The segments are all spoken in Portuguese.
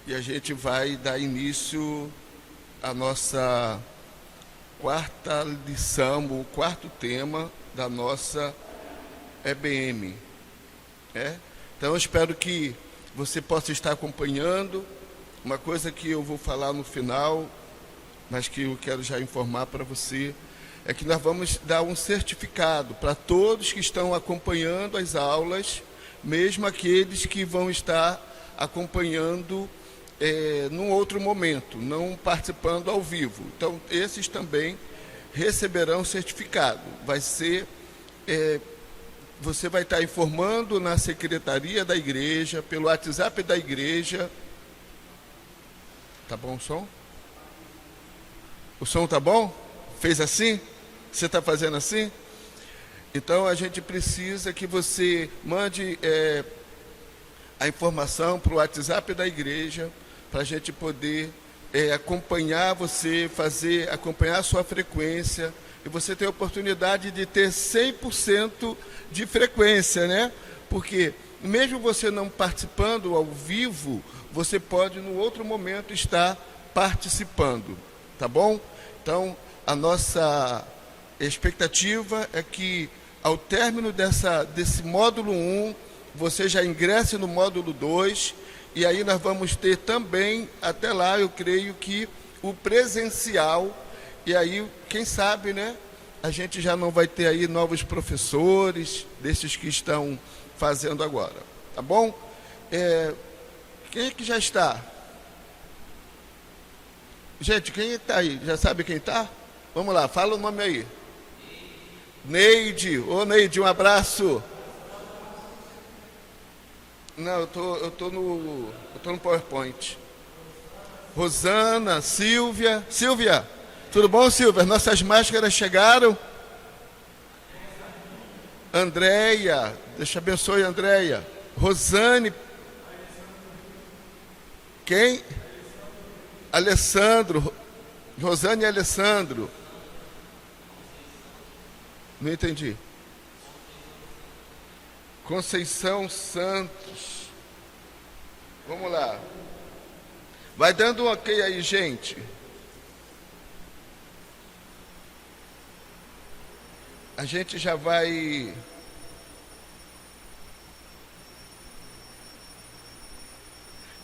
e a gente vai dar início à nossa quarta lição, o quarto tema da nossa EBM. Então, eu espero que você possa estar acompanhando. Uma coisa que eu vou falar no final, mas que eu quero já informar para você, é que nós vamos dar um certificado para todos que estão acompanhando as aulas, mesmo aqueles que vão estar acompanhando num outro momento, não participando ao vivo. Então, esses também receberão certificado. Vai ser, você vai estar informando na secretaria da igreja, pelo WhatsApp da igreja. Tá bom o som? O som tá bom? Fez assim? Você está fazendo assim? Então, a gente precisa que você mande a informação para o WhatsApp da igreja, para a gente poder acompanhar você, acompanhar a sua frequência, e você ter a oportunidade de ter 100% de frequência, né? Porque, mesmo você não participando ao vivo, você pode, no outro momento, estar participando, tá bom? Então, a nossa expectativa é que, ao término desse módulo 1, você já ingresse no módulo 2, e aí nós vamos ter também, até lá, eu creio que o presencial, e aí, quem sabe, né, a gente já não vai ter aí novos professores, desses que estão fazendo agora, tá bom? Quem é que já está? Gente, quem está aí? Já sabe quem está? Vamos lá, fala o nome aí. Neide. Ô, Neide, um abraço. Não, eu tô no PowerPoint. Rosana, Silvia. Silvia, tudo bom, Silvia? Nossas máscaras chegaram? Andréia, Deus te abençoe, Andréia. Rosane. Quem? Alessandro. Rosane e Alessandro. Não entendi. Conceição Santos. Vamos lá. Vai dando um ok aí, gente. A gente já vai...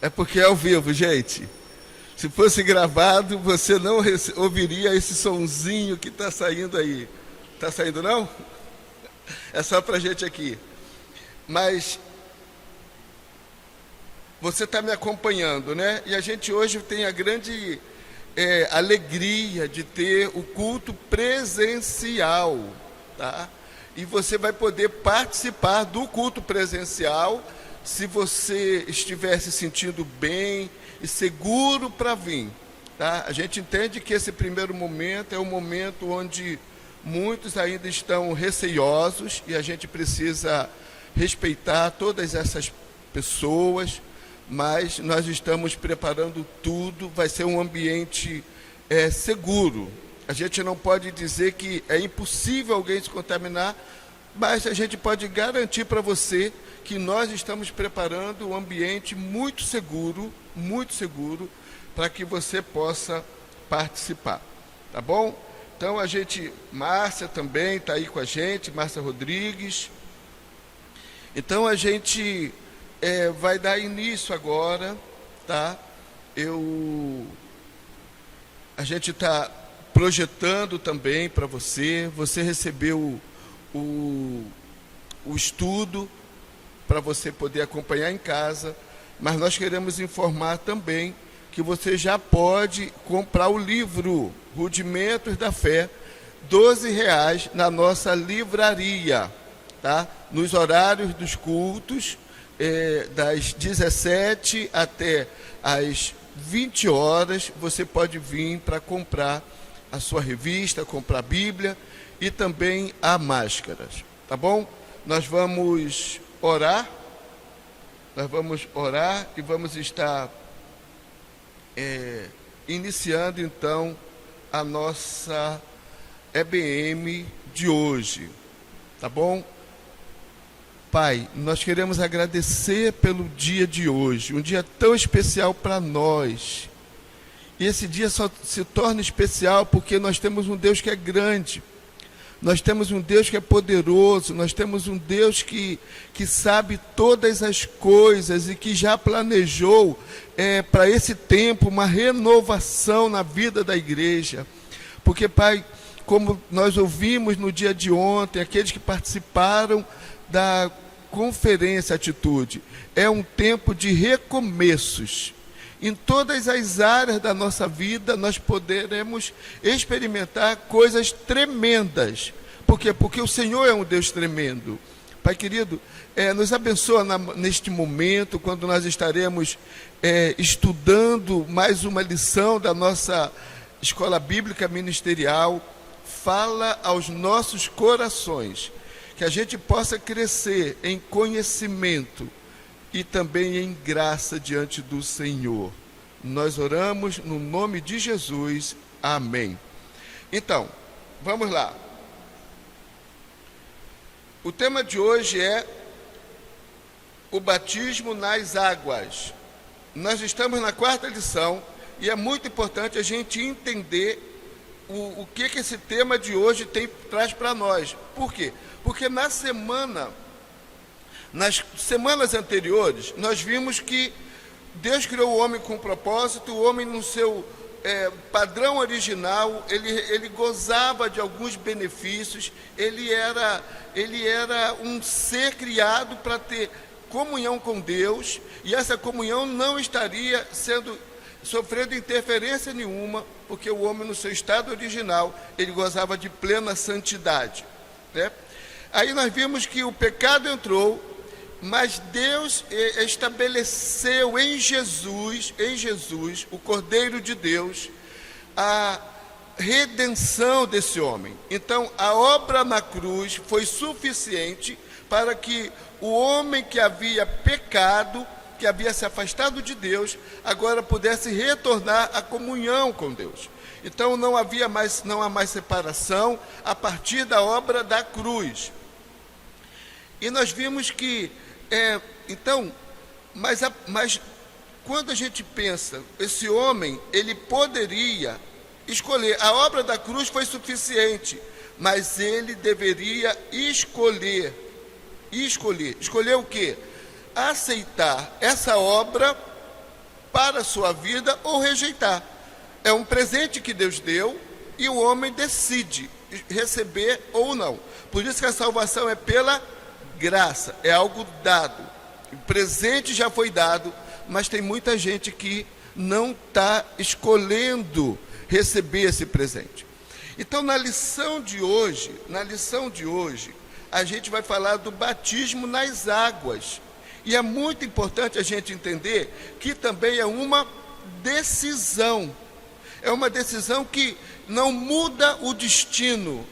É porque é ao vivo, gente. Se fosse gravado, você não ouviria esse sonzinho que está saindo aí. Está saindo, não? É só para a gente aqui. Mas você está me acompanhando, né? E a gente hoje tem a grande alegria de ter o culto presencial, tá? E você vai poder participar do culto presencial se você estiver se sentindo bem e seguro para vir, tá? A gente entende que esse primeiro momento é um momento onde muitos ainda estão receiosos e a gente precisa respeitar todas essas pessoas, mas nós estamos preparando tudo, vai ser um ambiente seguro. A gente não pode dizer que é impossível alguém se contaminar, mas a gente pode garantir para você que nós estamos preparando um ambiente muito seguro, para que você possa participar, tá bom? Então, Márcia também está aí com a gente, Márcia Rodrigues. Então, a gente vai dar início agora, tá? A gente está projetando também para você, você recebeu o estudo para você poder acompanhar em casa, mas nós queremos informar também que você já pode comprar o livro Rudimentos da Fé, R$ 12 na nossa livraria, tá? Nos horários dos cultos, das 17 até as 20 horas, você pode vir para comprar a sua revista, comprar a Bíblia e também a máscaras, tá bom? Nós vamos orar e vamos estar iniciando então a nossa EBM de hoje, tá bom? Pai, nós queremos agradecer pelo dia de hoje, um dia tão especial para nós. E esse dia só se torna especial porque nós temos um Deus que é grande, nós temos um Deus que é poderoso, nós temos um Deus que sabe todas as coisas e que já planejou para esse tempo uma renovação na vida da igreja. Porque, Pai, como nós ouvimos no dia de ontem, aqueles que participaram da conferência Atitude, é um tempo de recomeços. Em todas as áreas da nossa vida, nós poderemos experimentar coisas tremendas. Por quê? Porque o Senhor é um Deus tremendo. Pai querido, nos abençoa neste momento, quando nós estaremos estudando mais uma lição da nossa Escola Bíblica Ministerial. Fala aos nossos corações, que a gente possa crescer em conhecimento e também em graça diante do Senhor. Nós oramos no nome de Jesus. Amém. Então, vamos lá. O tema de hoje é o batismo nas águas. Nós estamos na 4ª lição e é muito importante a gente entender o que esse tema de hoje traz para nós. Por quê? Porque nas semanas anteriores, nós vimos que Deus criou o homem com um propósito. O homem, no seu padrão original, ele gozava de alguns benefícios. Ele era um ser criado para ter comunhão com Deus, e essa comunhão não estaria sofrendo interferência nenhuma, porque o homem, no seu estado original, ele gozava de plena santidade, né? Aí nós vimos que o pecado entrou, mas Deus estabeleceu em Jesus, o Cordeiro de Deus, a redenção desse homem. Então, a obra na cruz foi suficiente para que o homem que havia pecado, que havia se afastado de Deus, agora pudesse retornar à comunhão com Deus. Então não há mais separação a partir da obra da cruz. E nós vimos que, mas quando a gente pensa, esse homem, ele poderia escolher, a obra da cruz foi suficiente, mas ele deveria escolher o quê? Aceitar essa obra para a sua vida ou rejeitar. É um presente que Deus deu e o homem decide receber ou não. Por isso que a salvação é pela graça, é algo dado. O presente já foi dado, mas tem muita gente que não está escolhendo receber esse presente. Então, na lição de hoje, a gente vai falar do batismo nas águas. E é muito importante a gente entender que também é uma decisão. É uma decisão que não muda o destino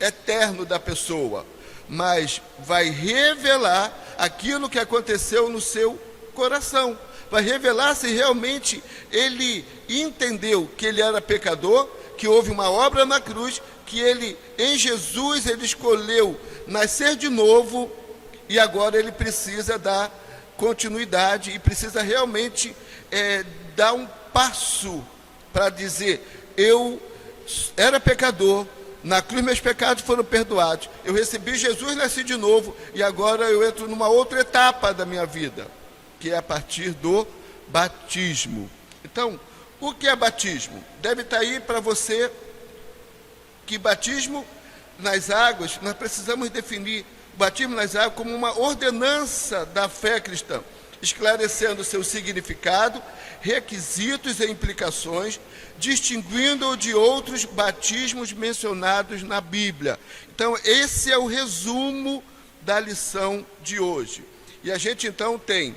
eterno da pessoa, mas vai revelar aquilo que aconteceu no seu coração. Vai revelar se realmente ele entendeu que ele era pecador, que houve uma obra na cruz, que ele, em Jesus, ele escolheu nascer de novo, e agora ele precisa dar continuidade e precisa realmente dar um passo para dizer: eu era pecador, na cruz meus pecados foram perdoados, eu recebi Jesus, nasci de novo, e agora eu entro numa outra etapa da minha vida, que é a partir do batismo. Então, o que é batismo? Deve estar aí para você que batismo nas águas, nós precisamos definir o batismo nas águas como uma ordenança da fé cristã, esclarecendo seu significado, requisitos e implicações, distinguindo-o de outros batismos mencionados na Bíblia. Então, esse é o resumo da lição de hoje. E a gente então tem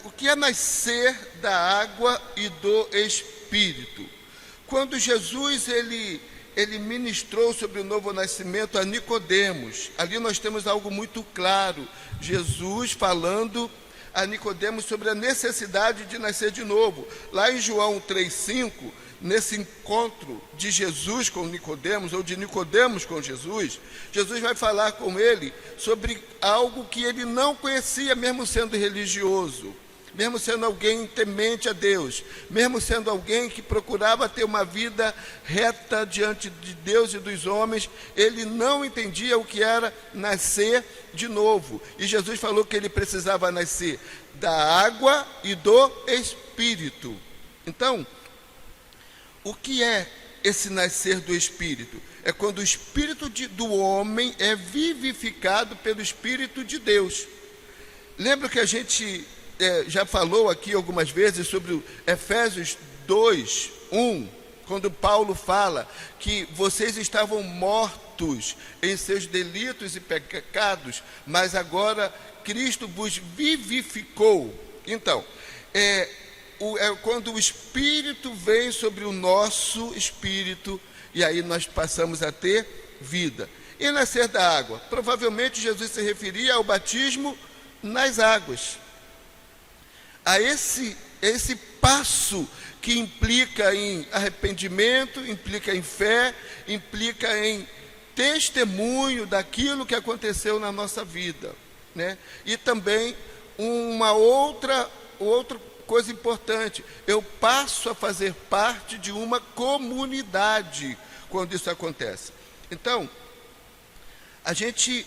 o que é nascer da água e do Espírito. Quando Jesus ele ministrou sobre o novo nascimento a Nicodemos, ali nós temos algo muito claro. Jesus falando a Nicodemos sobre a necessidade de nascer de novo. Lá em João 3,5, nesse encontro de Jesus com Nicodemos, ou de Nicodemos com Jesus, Jesus vai falar com ele sobre algo que ele não conhecia, mesmo sendo religioso, mesmo sendo alguém temente a Deus, mesmo sendo alguém que procurava ter uma vida reta diante de Deus e dos homens, ele não entendia o que era nascer de novo. E Jesus falou que ele precisava nascer da água e do Espírito. Então, o que é esse nascer do Espírito? É quando o Espírito do homem é vivificado pelo Espírito de Deus. Lembra que a gente já falou aqui algumas vezes sobre o Efésios 2:1, quando Paulo fala que vocês estavam mortos em seus delitos e pecados, mas agora Cristo vos vivificou. Então, quando o Espírito vem sobre o nosso espírito, e aí nós passamos a ter vida. E nascer da água? Provavelmente Jesus se referia ao batismo nas águas. A esse passo que implica em arrependimento, implica em fé, implica em testemunho daquilo que aconteceu na nossa vida, né? E também uma outra coisa importante, eu passo a fazer parte de uma comunidade quando isso acontece. Então, a gente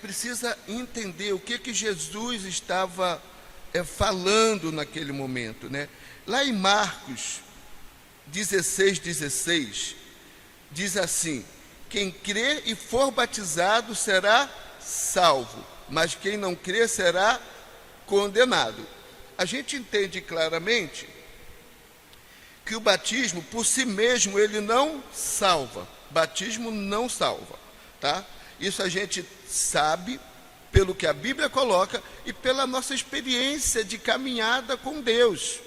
precisa entender o que Jesus estava falando naquele momento, né? Lá em Marcos 16:16, diz assim: quem crer e for batizado será salvo, mas quem não crer será condenado. A gente entende claramente que o batismo, por si mesmo, ele não salva. Batismo não salva, tá? Isso a gente sabe pelo que a Bíblia coloca e pela nossa experiência de caminhada com Deus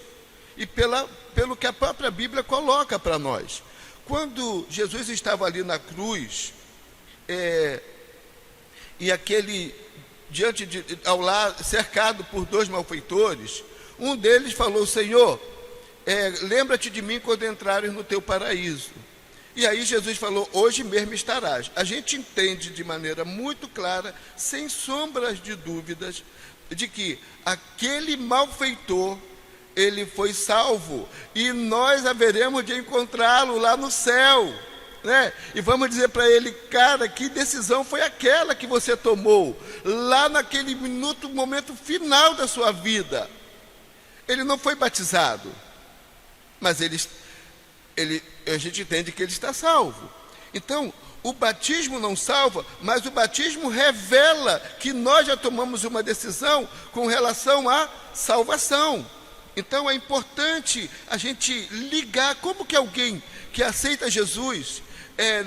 e pelo que a própria Bíblia coloca para nós. Quando Jesus estava ali na cruz, e aquele ao lado, cercado por 2 malfeitores, um deles falou: Senhor, lembra-te de mim quando entrares no teu paraíso. E aí Jesus falou: hoje mesmo estarás. A gente entende de maneira muito clara, sem sombras de dúvidas, de que aquele malfeitor, ele foi salvo, e nós haveremos de encontrá-lo lá no céu, né? E vamos dizer para ele: cara, que decisão foi aquela que você tomou, lá naquele momento final da sua vida? Ele não foi batizado, mas a gente entende que ele está salvo. Então, o batismo não salva, mas o batismo revela que nós já tomamos uma decisão com relação à salvação. Então, é importante a gente ligar como que alguém que aceita Jesus,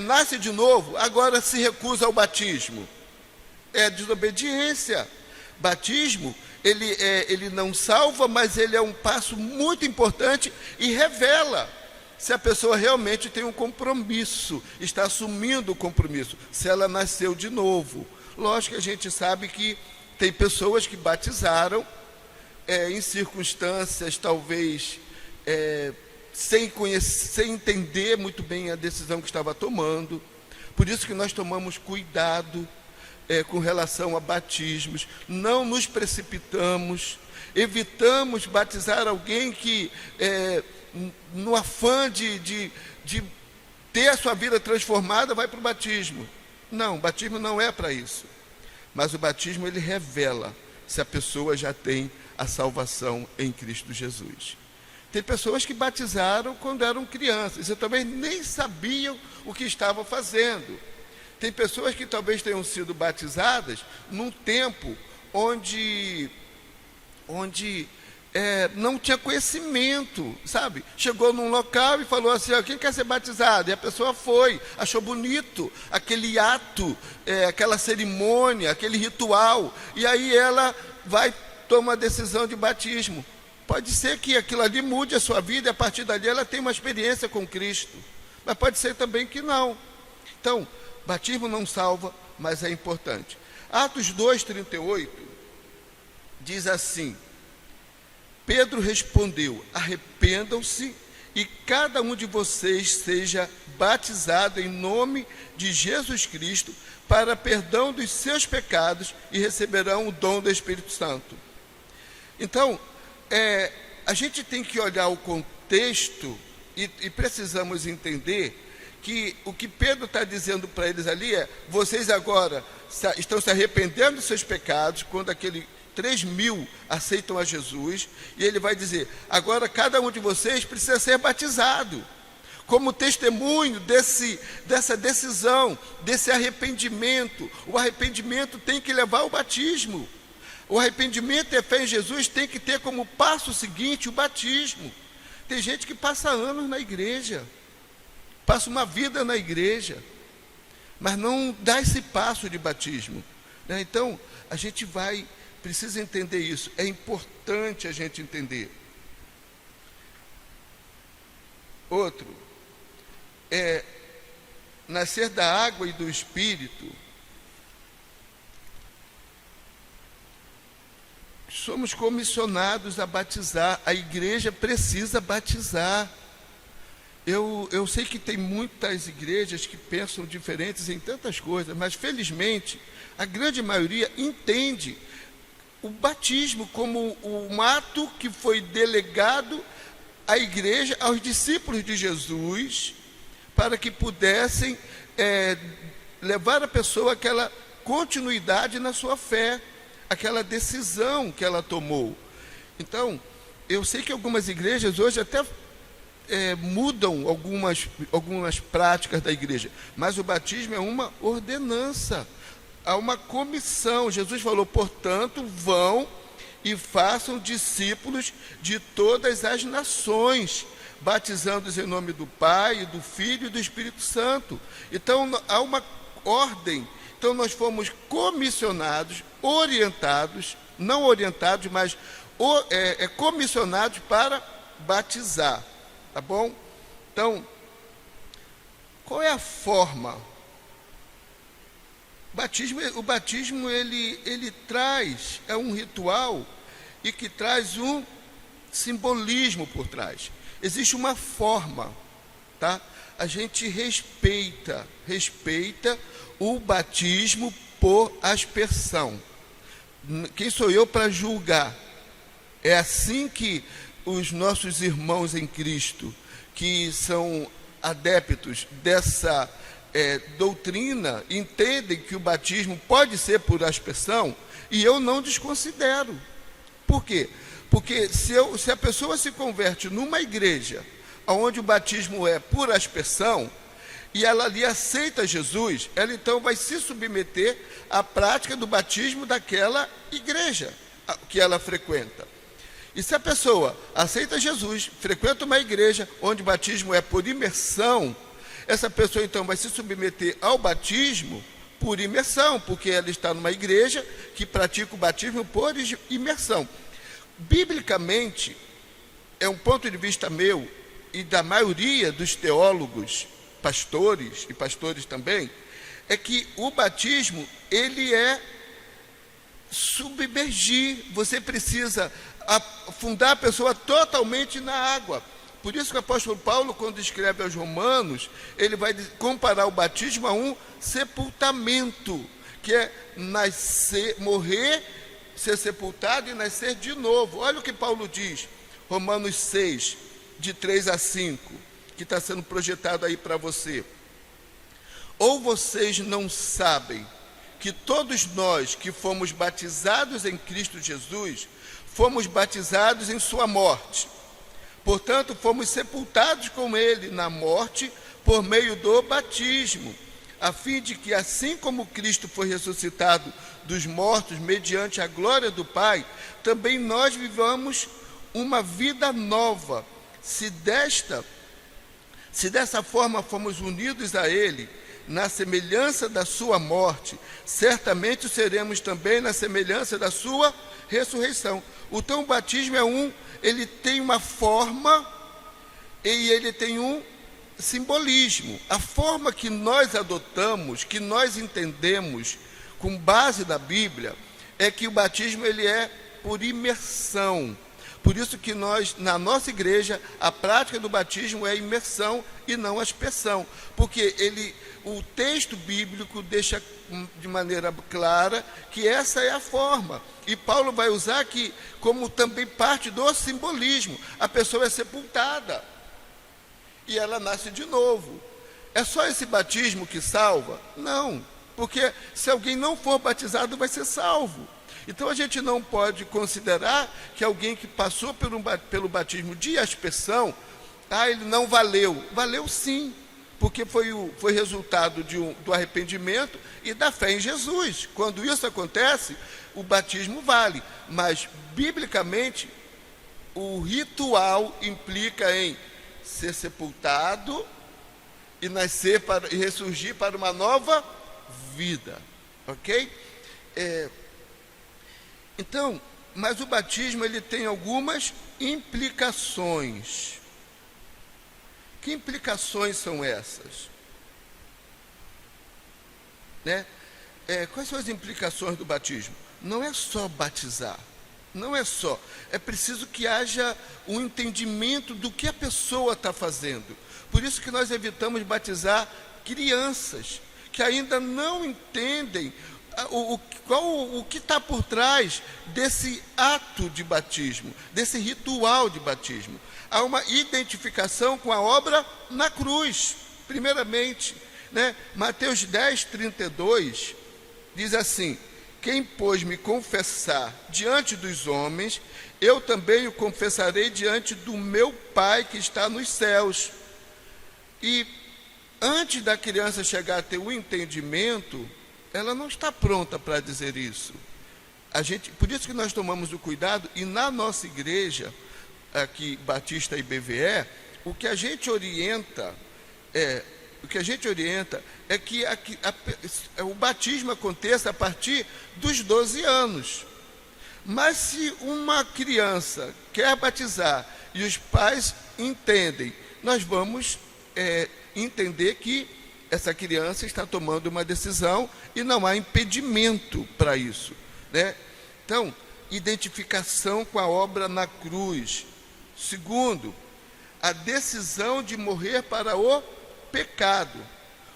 nasce de novo, agora se recusa ao batismo. É desobediência. Batismo, ele não salva, mas ele é um passo muito importante e revela se a pessoa realmente tem um compromisso, está assumindo o compromisso, se ela nasceu de novo. Lógico que a gente sabe que tem pessoas que batizaram em circunstâncias talvez sem entender muito bem a decisão que estava tomando. Por isso que nós tomamos cuidado com relação a batismos, não nos precipitamos, evitamos batizar alguém que no afã de ter a sua vida transformada, vai para o batismo. Não, o batismo não é para isso. Mas o batismo, ele revela se a pessoa já tem a salvação em Cristo Jesus. Tem pessoas que batizaram quando eram crianças, e talvez nem sabiam o que estavam fazendo. Tem pessoas que talvez tenham sido batizadas num tempo onde não tinha conhecimento, sabe? Chegou num local e falou assim: quem quer ser batizado? E a pessoa foi, achou bonito aquele ato, aquela cerimônia, aquele ritual, e aí ela vai tomar a decisão de batismo. Pode ser que aquilo ali mude a sua vida e a partir dali ela tem uma experiência com Cristo, mas pode ser também que não. Então, batismo não salva, mas é importante. Atos 2:38 diz assim: Pedro respondeu: arrependam-se e cada um de vocês seja batizado em nome de Jesus Cristo para perdão dos seus pecados e receberão o dom do Espírito Santo. Então, a gente tem que olhar o contexto e precisamos entender que o que Pedro está dizendo para eles ali é: vocês agora estão se arrependendo dos seus pecados, quando aquele 3.000 aceitam a Jesus, e ele vai dizer: agora cada um de vocês precisa ser batizado, como testemunho dessa decisão, desse arrependimento. O arrependimento tem que levar ao batismo. O arrependimento e a fé em Jesus tem que ter como passo seguinte o batismo. Tem gente que passa anos na igreja, passa uma vida na igreja, mas não dá esse passo de batismo, né? Então, a gente precisa entender isso. É importante a gente entender. Outro, nascer da água e do Espírito. Somos comissionados a batizar. A igreja precisa batizar. Eu sei que tem muitas igrejas que pensam diferentes em tantas coisas, mas felizmente a grande maioria entende o batismo como um ato que foi delegado à igreja, aos discípulos de Jesus, para que pudessem levar a pessoa àquela continuidade na sua fé, aquela decisão que ela tomou. Então, eu sei que algumas igrejas hoje até mudam algumas práticas da igreja, mas o batismo é uma ordenança, há uma comissão. Jesus falou: portanto, vão e façam discípulos de todas as nações, batizando-os em nome do Pai, do Filho e do Espírito Santo. Então, há uma ordem. Então, nós fomos comissionados, orientados, não orientados, mas comissionados para batizar. Tá bom? Então, qual é a forma? O batismo ele traz, é um ritual e que traz um simbolismo por trás. Existe uma forma, tá? A gente respeita o batismo por aspersão. Quem sou eu para julgar? É assim que os nossos irmãos em Cristo, que são adeptos dessa doutrina, entendem que o batismo pode ser por aspersão, e eu não desconsidero. Por quê? Porque se a pessoa se converte numa igreja onde o batismo é por aspersão, e ela ali aceita Jesus, ela então vai se submeter à prática do batismo daquela igreja que ela frequenta. E se a pessoa aceita Jesus, frequenta uma igreja onde o batismo é por imersão, essa pessoa então vai se submeter ao batismo por imersão, porque ela está numa igreja que pratica o batismo por imersão. Biblicamente, é um ponto de vista meu e da maioria dos teólogos, pastores e pastores também, é que o batismo, ele é submergir. Você precisa afundar a pessoa totalmente na água. Por isso que o apóstolo Paulo, quando escreve aos Romanos, ele vai comparar o batismo a um sepultamento, que é nascer, morrer, ser sepultado e nascer de novo. Olha o que Paulo diz, Romanos 6, de 3 a 5, que está sendo projetado aí para você. Ou vocês não sabem que todos nós que fomos batizados em Cristo Jesus, fomos batizados em sua morte. Portanto, fomos sepultados com ele na morte por meio do batismo, a fim de que, assim como Cristo foi ressuscitado dos mortos mediante a glória do Pai, também nós vivamos uma vida nova. Se dessa forma fomos unidos a ele, na semelhança da sua morte, certamente seremos também na semelhança da sua ressurreição. Então, o batismo ele tem uma forma e ele tem um simbolismo. A forma que nós adotamos, que nós entendemos com base na Bíblia, é que o batismo ele é por imersão. Por isso que nós, na nossa igreja, a prática do batismo é imersão e não aspersão. Porque o texto bíblico deixa de maneira clara que essa é a forma. E Paulo vai usar aqui como também parte do simbolismo. A pessoa é sepultada e ela nasce de novo. É só esse batismo que salva? Não, porque se alguém não for batizado, vai ser salvo. Então a gente não pode considerar que alguém que passou pelo batismo de aspersão, ele não valeu. Valeu sim, porque foi resultado do arrependimento e da fé em Jesus. Quando isso acontece, o batismo vale. Mas, biblicamente, o ritual implica em ser sepultado e nascer e ressurgir para uma nova vida. Ok? Então, mas o batismo ele tem algumas implicações. Que implicações são essas? Quais são as implicações do batismo? Não é só batizar, não é só. É preciso que haja um entendimento do que a pessoa está fazendo. Por isso que nós evitamos batizar crianças que ainda não entendem o que está por trás desse ato de batismo, desse ritual de batismo. Há uma identificação com a obra na cruz, primeiramente. Mateus 10, 32, diz assim: quem, pois, me confessar diante dos homens, eu também o confessarei diante do meu Pai que está nos céus. E antes da criança chegar a ter o entendimento, ela não está pronta para dizer isso. Por isso que nós tomamos o cuidado, e na nossa igreja, aqui, Batista e BVE, o que a gente orienta é que o batismo aconteça a partir dos 12 anos. Mas se uma criança quer batizar e os pais entendem, nós vamos entender que essa criança está tomando uma decisão e não há impedimento para isso. Então, identificação com a obra na cruz. Segundo, a decisão de morrer para o pecado.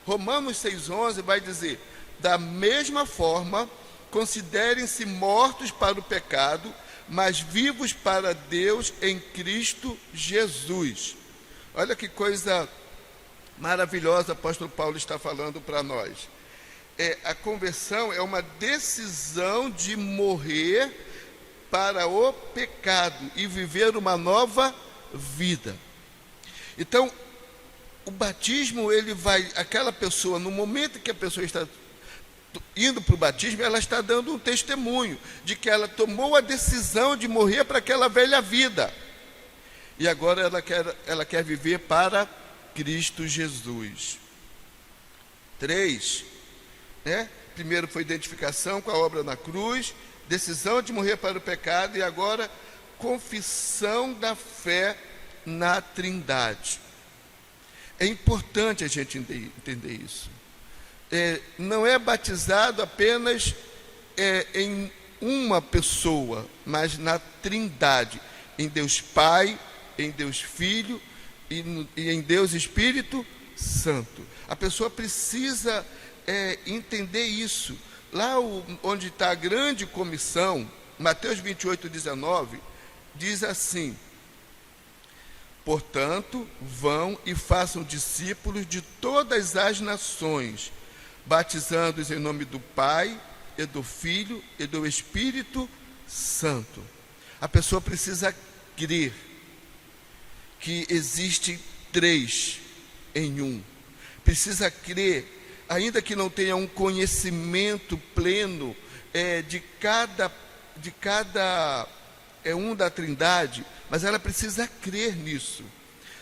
Romanos 6,11 vai dizer: da mesma forma, considerem-se mortos para o pecado, mas vivos para Deus em Cristo Jesus. Olha que coisa maravilhosa o apóstolo Paulo está falando para nós. A conversão é uma decisão de morrer para o pecado e viver uma nova vida. Então, o batismo, aquela pessoa, no momento que a pessoa está indo para o batismo, ela está dando um testemunho de que ela tomou a decisão de morrer para aquela velha vida. E agora ela quer viver para Cristo Jesus. 3, primeiro foi identificação com a obra na cruz, decisão de morrer para o pecado, e agora confissão da fé na Trindade. É importante a gente entender isso. Não é batizado apenas em uma pessoa, mas na Trindade, em Deus Pai, em Deus Filho e em Deus Espírito Santo. A pessoa precisa entender isso. Lá onde está a grande comissão, Mateus 28, 19, diz assim: portanto, vão e façam discípulos de todas as nações, batizando-os em nome do Pai, e do Filho, e do Espírito Santo. A pessoa precisa crer que existe 3 em 1. Precisa crer, ainda que não tenha um conhecimento pleno de cada um da Trindade, mas ela precisa crer nisso.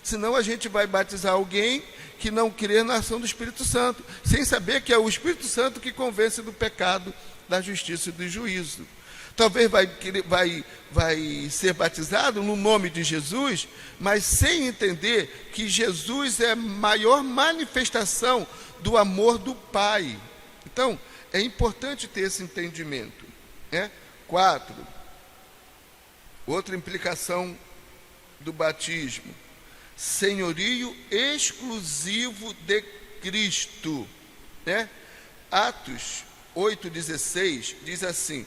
Senão a gente vai batizar alguém que não crê na ação do Espírito Santo, sem saber que é o Espírito Santo que convence do pecado, da justiça e do juízo. Talvez vai ser batizado no nome de Jesus, mas sem entender que Jesus é a maior manifestação do amor do Pai. Então, é importante ter esse entendimento. 4, Outra implicação do batismo: senhorio exclusivo de Cristo, né? Atos 8,16 diz assim: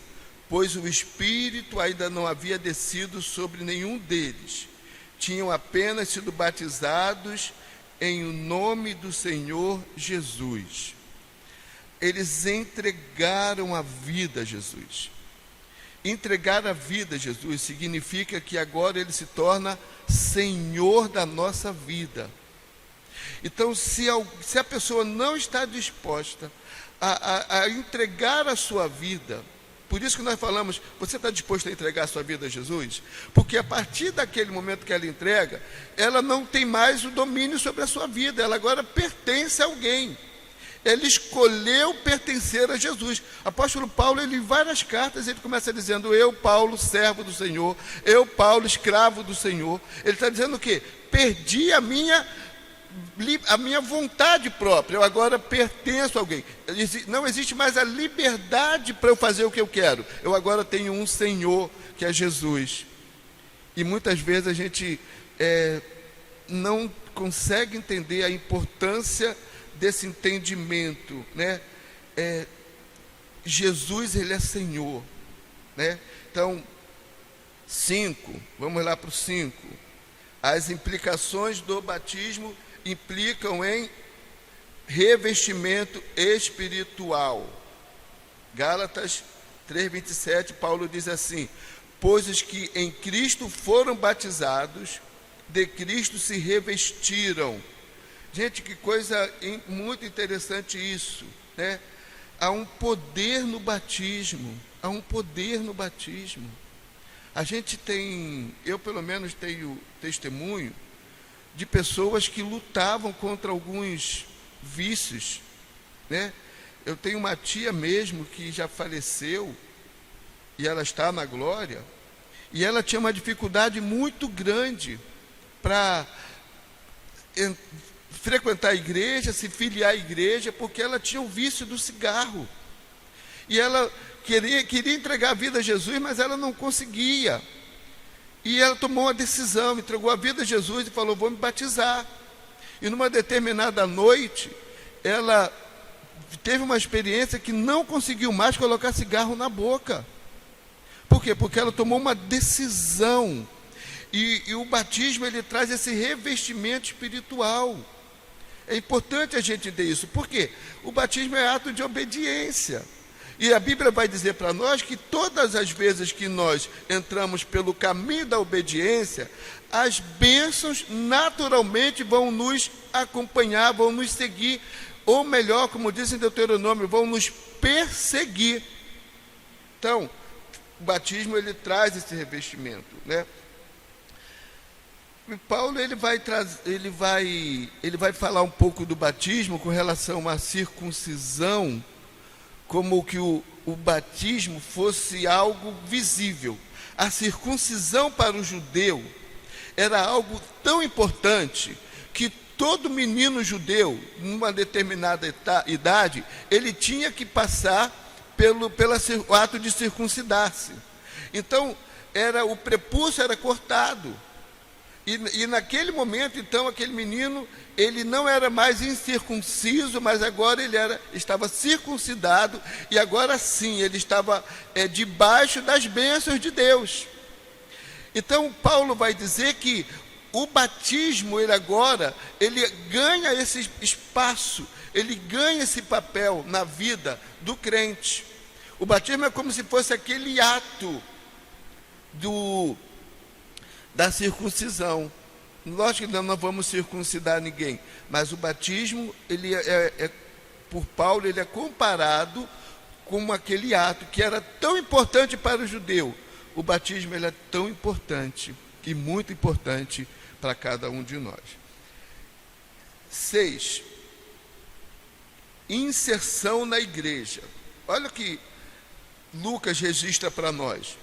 pois o Espírito ainda não havia descido sobre nenhum deles, tinham apenas sido batizados em o nome do Senhor Jesus. Eles entregaram a vida a Jesus. Entregar a vida a Jesus significa que agora Ele se torna Senhor da nossa vida. Então, se a pessoa não está disposta a entregar a sua vida, por isso que nós falamos, você está disposto a entregar a sua vida a Jesus? Porque a partir daquele momento que ela entrega, ela não tem mais o domínio sobre a sua vida, ela agora pertence a alguém. Ele escolheu pertencer a Jesus. Apóstolo Paulo, ele em várias cartas, ele começa dizendo: eu, Paulo, servo do Senhor, eu, Paulo, escravo do Senhor. Ele está dizendo o quê? Perdi a minha vontade própria, eu agora pertenço a alguém. Não existe mais a liberdade para eu fazer o que eu quero. Eu agora tenho um Senhor, que é Jesus. E muitas vezes a gente não consegue entender a importância desse entendimento, né? Jesus, Ele é Senhor, né? Então, 5, vamos lá para o 5. As implicações do batismo implicam em revestimento espiritual. Gálatas 3,27, Paulo diz assim: pois os que em Cristo foram batizados, de Cristo se revestiram. Gente, que coisa muito interessante isso, né? Há um poder no batismo, há um poder no batismo. A gente tem, eu pelo menos tenho testemunho de pessoas que lutavam contra alguns vícios, né? Eu tenho uma tia mesmo que já faleceu, e ela está na glória, e ela tinha uma dificuldade muito grande para frequentar a igreja, se filiar à igreja, porque ela tinha o vício do cigarro. E ela queria entregar a vida a Jesus, mas ela não conseguia. E ela tomou uma decisão, entregou a vida a Jesus e falou: vou me batizar. E numa determinada noite, ela teve uma experiência que não conseguiu mais colocar cigarro na boca. Por quê? Porque ela tomou uma decisão. E o batismo, ele traz esse revestimento espiritual. É importante a gente entender isso. Por quê? O batismo é ato de obediência. E a Bíblia vai dizer para nós que todas as vezes que nós entramos pelo caminho da obediência, as bênçãos naturalmente vão nos acompanhar, vão nos seguir, ou melhor, como diz em Deuteronômio, vão nos perseguir. Então, o batismo, ele traz esse revestimento, né? E Paulo, ele vai falar um pouco do batismo com relação à circuncisão, como que o batismo fosse algo visível. A circuncisão para o judeu era algo tão importante que todo menino judeu, numa determinada idade, ele tinha que passar pelo ato de circuncidar-se. Então, o prepúcio era cortado. E naquele momento, então, aquele menino, ele não era mais incircunciso, mas agora ele estava circuncidado, e agora sim, ele estava debaixo das bênçãos de Deus. Então, Paulo vai dizer que o batismo, ele ganha esse espaço, ele ganha esse papel na vida do crente. O batismo é como se fosse aquele ato da circuncisão. Lógico que nós não vamos circuncidar ninguém, mas o batismo, por Paulo, ele é comparado com aquele ato que era tão importante para o judeu. O batismo, ele é tão importante e muito importante para cada um de nós. 6. Inserção na igreja. Olha o que Lucas registra para nós.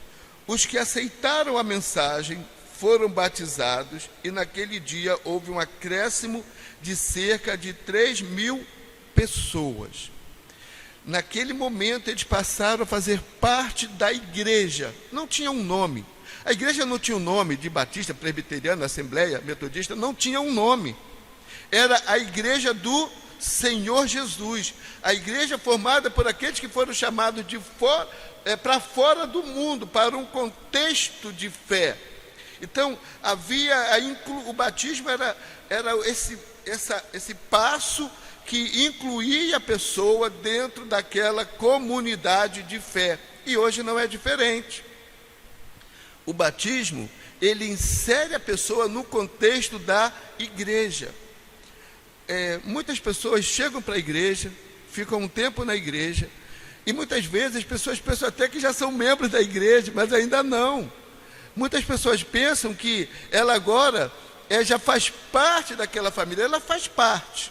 Os que aceitaram a mensagem foram batizados, e naquele dia houve um acréscimo de cerca de 3.000 pessoas. Naquele momento eles passaram a fazer parte da igreja. Não tinha um nome. A igreja não tinha um nome de batista, presbiteriana, assembleia, metodista, não tinha um nome. Era a igreja do Senhor Jesus, a igreja formada por aqueles que foram chamados de para fora do mundo, para um contexto de fé. Então, o batismo era esse passo que incluía a pessoa dentro daquela comunidade de fé. E hoje não é diferente. O batismo, ele insere a pessoa no contexto da igreja. Muitas pessoas chegam para a igreja, ficam um tempo na igreja, e muitas vezes as pessoas pensam até que já são membros da igreja, mas ainda não. Muitas pessoas pensam que ela agora já faz parte daquela família. Ela faz parte,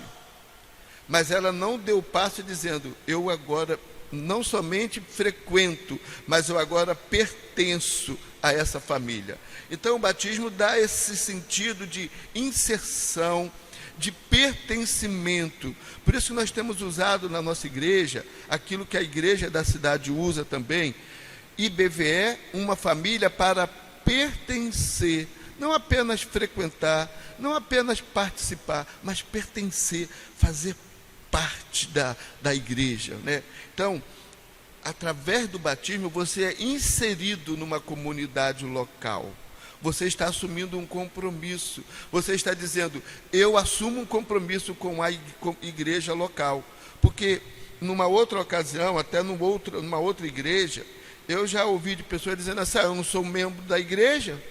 mas ela não deu o passo dizendo: eu agora não somente frequento, mas eu agora pertenço a essa família. Então o batismo dá esse sentido de inserção, de pertencimento. Por isso nós temos usado na nossa igreja aquilo que a igreja da cidade usa também, IBVE, uma família para pertencer, não apenas frequentar, não apenas participar, mas pertencer, fazer parte da igreja, né? Então, através do batismo, você é inserido numa comunidade local. Você está assumindo um compromisso. Você está dizendo: eu assumo um compromisso com a igreja local. Porque numa outra ocasião, até numa outra igreja, eu já ouvi de pessoas dizendo assim: eu não sou membro da igreja.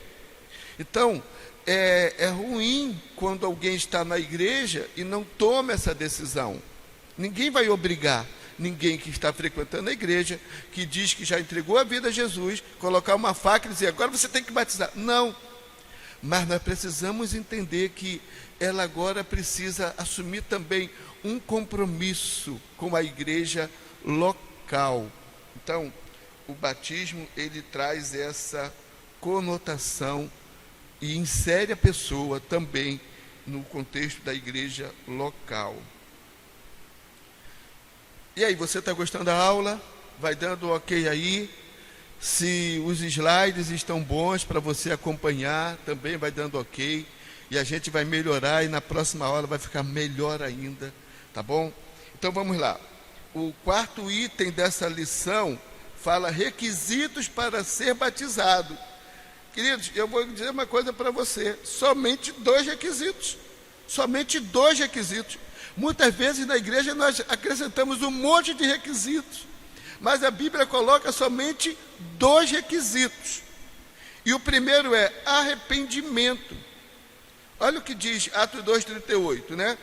Então, é ruim quando alguém está na igreja e não toma essa decisão. Ninguém vai obrigar ninguém que está frequentando a igreja, que diz que já entregou a vida a Jesus, colocar uma faca e dizer: agora você tem que batizar. Não. Mas nós precisamos entender que ela agora precisa assumir também um compromisso com a igreja local. Então, o batismo, ele traz essa conotação e insere a pessoa também no contexto da igreja local. E aí, você está gostando da aula? Vai dando ok aí. Se os slides estão bons para você acompanhar, também vai dando ok. E a gente vai melhorar e na próxima aula vai ficar melhor ainda, tá bom? Então vamos lá. O quarto item dessa lição fala requisitos para ser batizado. Queridos, eu vou dizer uma coisa para você: somente 2 requisitos. Somente 2 requisitos. Muitas vezes na igreja nós acrescentamos um monte de requisitos, mas a Bíblia coloca somente 2 requisitos. E o primeiro é arrependimento. Olha o que diz Atos 2,38, né?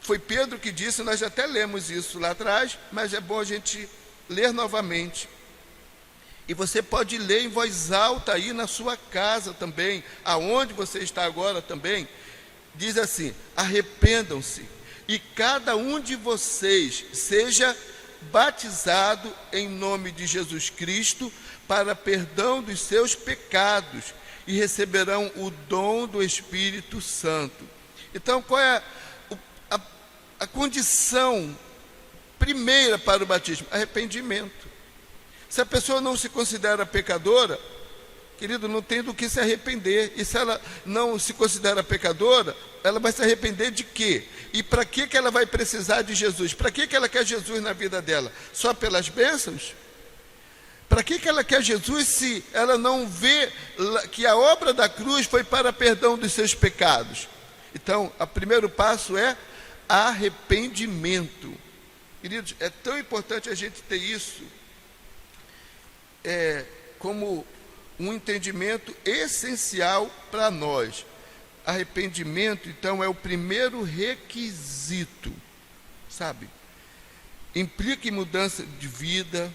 Foi Pedro que disse, nós até lemos isso lá atrás, mas é bom a gente ler novamente. E você pode ler em voz alta aí na sua casa também, aonde você está agora também. Diz assim: arrependam-se, e cada um de vocês seja batizado em nome de Jesus Cristo para perdão dos seus pecados, e receberão o dom do Espírito Santo. Então, qual é a condição primeira para o batismo? Arrependimento. Se a pessoa não se considera pecadora, querido, não tem do que se arrepender. E se ela não se considera pecadora, ela vai se arrepender de quê? E para que ela vai precisar de Jesus? Para que ela quer Jesus na vida dela? Só pelas bênçãos? Para que ela quer Jesus se ela não vê que a obra da cruz foi para perdão dos seus pecados? Então, o primeiro passo é arrependimento. Queridos, é tão importante a gente ter isso como um entendimento essencial para nós. Arrependimento, então, é o primeiro requisito, sabe? Implica em mudança de vida,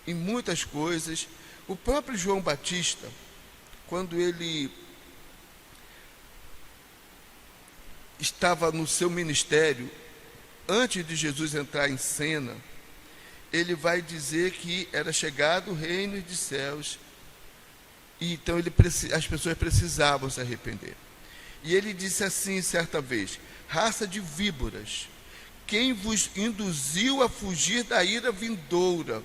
em muitas coisas. O próprio João Batista, quando ele estava no seu ministério, antes de Jesus entrar em cena, ele vai dizer que era chegado o reino dos céus, e então as pessoas precisavam se arrepender. E ele disse assim certa vez: raça de víboras, quem vos induziu a fugir da ira vindoura?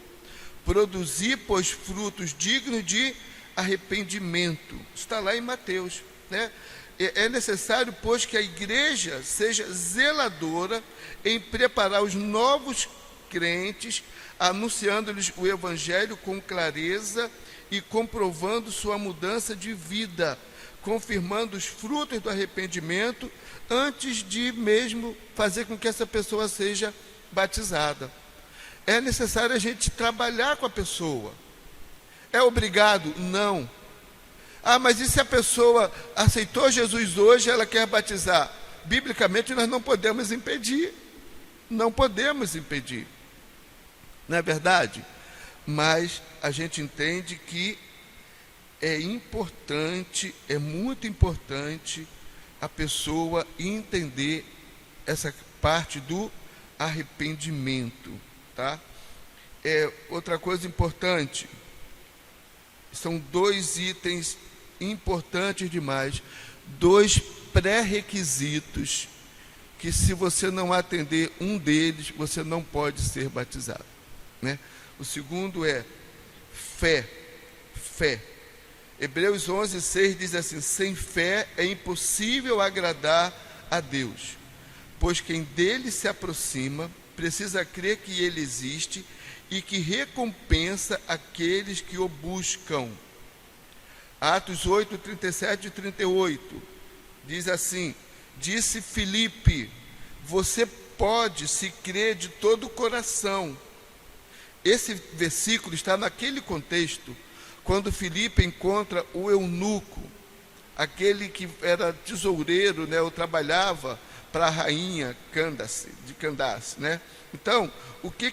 Produzi, pois, frutos dignos de arrependimento. Está lá em Mateus, né? É necessário, pois, que a igreja seja zeladora em preparar os novos crentes, anunciando-lhes o evangelho com clareza e comprovando sua mudança de vida, confirmando os frutos do arrependimento antes de mesmo fazer com que essa pessoa seja batizada. É necessário a gente trabalhar com a pessoa. É obrigado? Não. Ah, mas e se a pessoa aceitou Jesus hoje, ela quer batizar? Biblicamente nós não podemos impedir. Não podemos impedir. Não é verdade? Mas a gente entende que é importante, é muito importante a pessoa entender essa parte do arrependimento, tá? Outra coisa importante, são 2 itens importantes demais, 2 pré-requisitos, que se você não atender um deles, você não pode ser batizado, né? O segundo é fé. Hebreus 11:6 diz assim: sem fé é impossível agradar a Deus, pois quem dele se aproxima precisa crer que ele existe e que recompensa aqueles que o buscam. Atos 8:37 e 38 diz assim: disse Filipe, você pode, se crer de todo o coração. Esse versículo está naquele contexto, quando Filipe encontra o eunuco, aquele que era tesoureiro, né, ou trabalhava para a rainha de Candace, né? Então, o que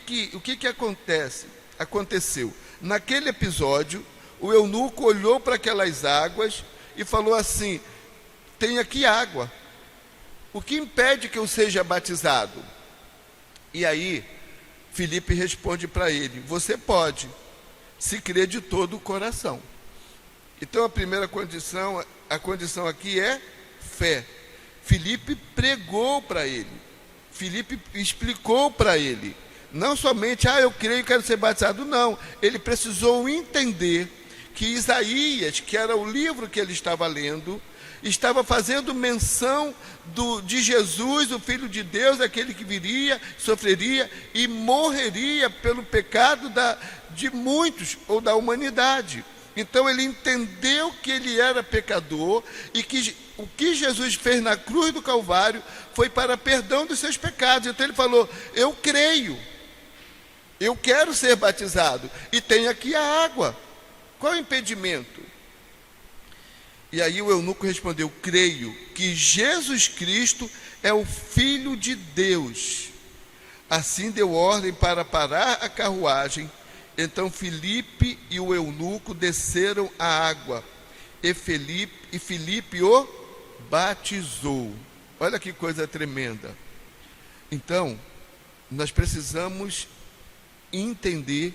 aconteceu? Naquele episódio, o eunuco olhou para aquelas águas e falou assim: tem aqui água, o que impede que eu seja batizado? E aí, Filipe responde para ele: você pode, se crer de todo o coração. Então a primeira condição, a condição aqui é fé. Filipe pregou para ele, Filipe explicou para ele, não somente, eu creio e quero ser batizado, não. Ele precisou entender que Isaías, que era o livro que ele estava lendo, estava fazendo menção de Jesus, o Filho de Deus, aquele que viria, sofreria e morreria pelo pecado de muitos, ou da humanidade. Então ele entendeu que ele era pecador e que o que Jesus fez na cruz do Calvário foi para perdão dos seus pecados. Então ele falou: eu creio, eu quero ser batizado e tem aqui a água. Qual é o impedimento? E aí o eunuco respondeu: creio que Jesus Cristo é o Filho de Deus. Assim deu ordem para parar a carruagem. Então Filipe e o eunuco desceram a água, e Filipe o batizou. Olha que coisa tremenda. Então, nós precisamos entender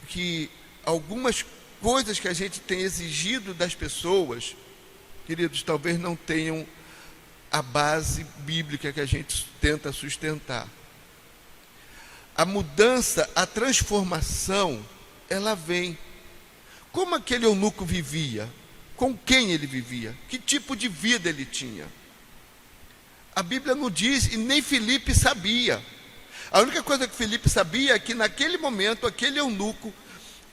que algumas coisas que a gente tem exigido das pessoas, queridos, talvez não tenham a base bíblica que a gente tenta sustentar. A mudança, a transformação, ela vem. Como aquele eunuco vivia? Com quem ele vivia? Que tipo de vida ele tinha? A Bíblia não diz, e nem Filipe sabia. A única coisa que Filipe sabia é que naquele momento, aquele eunuco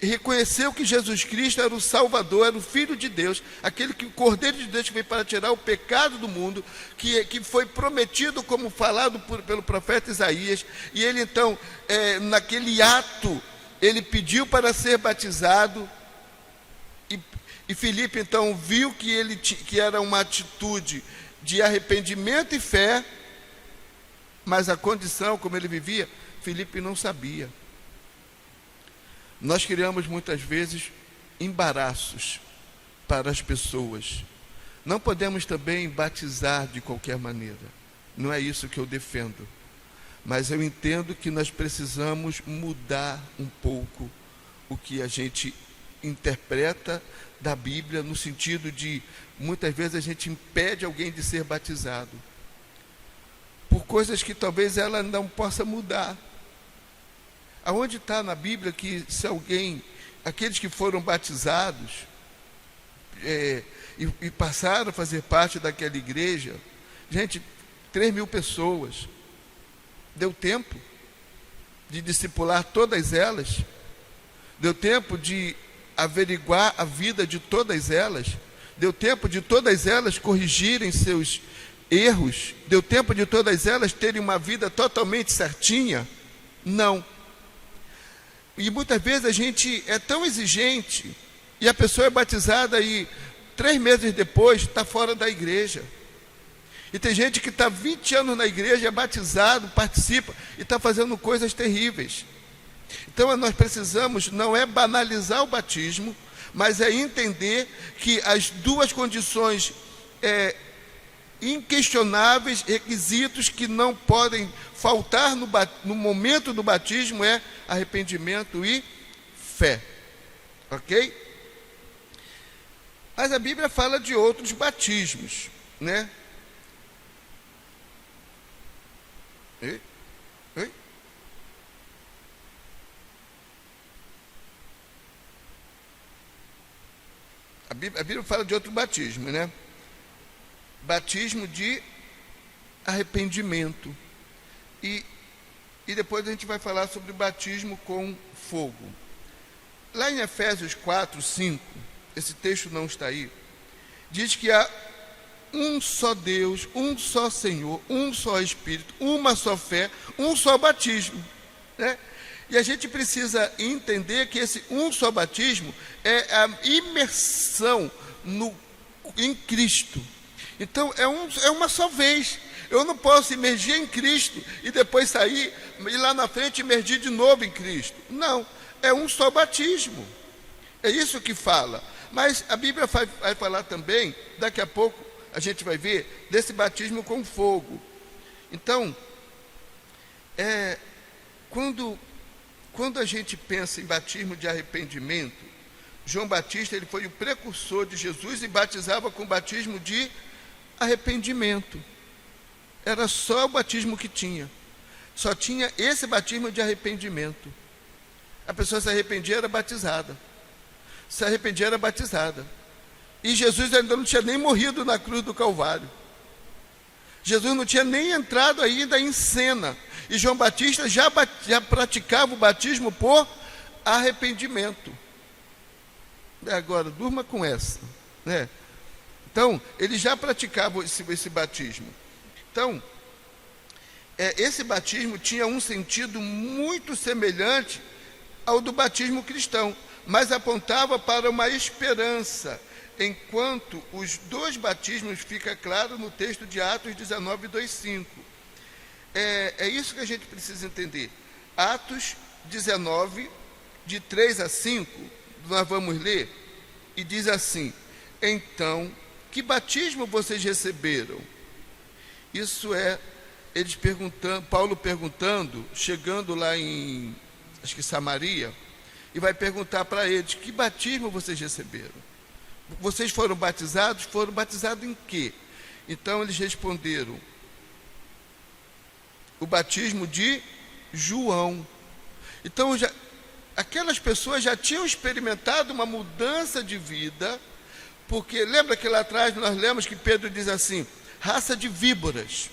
reconheceu que Jesus Cristo era o Salvador, era o Filho de Deus, aquele que o Cordeiro de Deus que veio para tirar o pecado do mundo, que foi prometido como falado pelo profeta Isaías. E ele então, naquele ato, ele pediu para ser batizado, e Filipe então viu que era uma atitude de arrependimento e fé, mas a condição como ele vivia, Filipe não sabia. Nós criamos muitas vezes embaraços para as pessoas. Não podemos também batizar de qualquer maneira. Não é isso que eu defendo. Mas eu entendo que nós precisamos mudar um pouco o que a gente interpreta da Bíblia, no sentido de, muitas vezes a gente impede alguém de ser batizado por coisas que talvez ela não possa mudar. Aonde está na Bíblia que se alguém, aqueles que foram batizados, e passaram a fazer parte daquela igreja. Gente, 3.000 pessoas. Deu tempo de discipular todas elas? Deu tempo de averiguar a vida de todas elas? Deu tempo de todas elas corrigirem seus erros? Deu tempo de todas elas terem uma vida totalmente certinha? Não. E muitas vezes a gente é tão exigente e a pessoa é batizada e 3 meses depois está fora da igreja. E tem gente que está 20 anos na igreja, é batizado, participa e está fazendo coisas terríveis. Então nós precisamos, não é banalizar o batismo, mas é entender que as duas condições inquestionáveis, requisitos que não podem faltar no momento do batismo é arrependimento e fé. Ok? Mas a Bíblia fala de outros batismos, né? Oi? A Bíblia fala de outro batismo, né? Batismo de arrependimento. E depois a gente vai falar sobre o batismo com fogo. Lá em Efésios 4, 5, esse texto não está aí, diz que há um só Deus, um só Senhor, um só Espírito, uma só fé, um só batismo, né? E a gente precisa entender que esse um só batismo é a imersão em Cristo. Então é uma só vez. Eu não posso imergir em Cristo e depois sair e lá na frente imergir de novo em Cristo. Não, é um só batismo. É isso que fala. Mas a Bíblia vai falar também, daqui a pouco a gente vai ver, desse batismo com fogo. Então, quando a gente pensa em batismo de arrependimento, João Batista ele foi o precursor de Jesus e batizava com batismo de arrependimento. Era só o batismo que tinha. Só tinha esse batismo de arrependimento. A pessoa se arrependia, era batizada. Se arrependia, era batizada. E Jesus ainda não tinha nem morrido na cruz do Calvário. Jesus não tinha nem entrado ainda em cena. E João Batista já praticava o batismo por arrependimento. Agora, durma com essa, né? Então, ele já praticava esse batismo. Então, esse batismo tinha um sentido muito semelhante ao do batismo cristão, mas apontava para uma esperança, enquanto os dois batismos fica claro no texto de Atos 19, 2:5. É isso que a gente precisa entender. Atos 19, de 3 a 5, nós vamos ler, e diz assim: então, que batismo vocês receberam? Isso é, Paulo perguntando, chegando lá em, acho que Samaria, e vai perguntar para eles: que batismo vocês receberam? Vocês foram batizados? Foram batizados em quê? Então eles responderam: o batismo de João. Então aquelas pessoas já tinham experimentado uma mudança de vida, porque lembra que lá atrás nós lemos que Pedro diz assim: raça de víboras,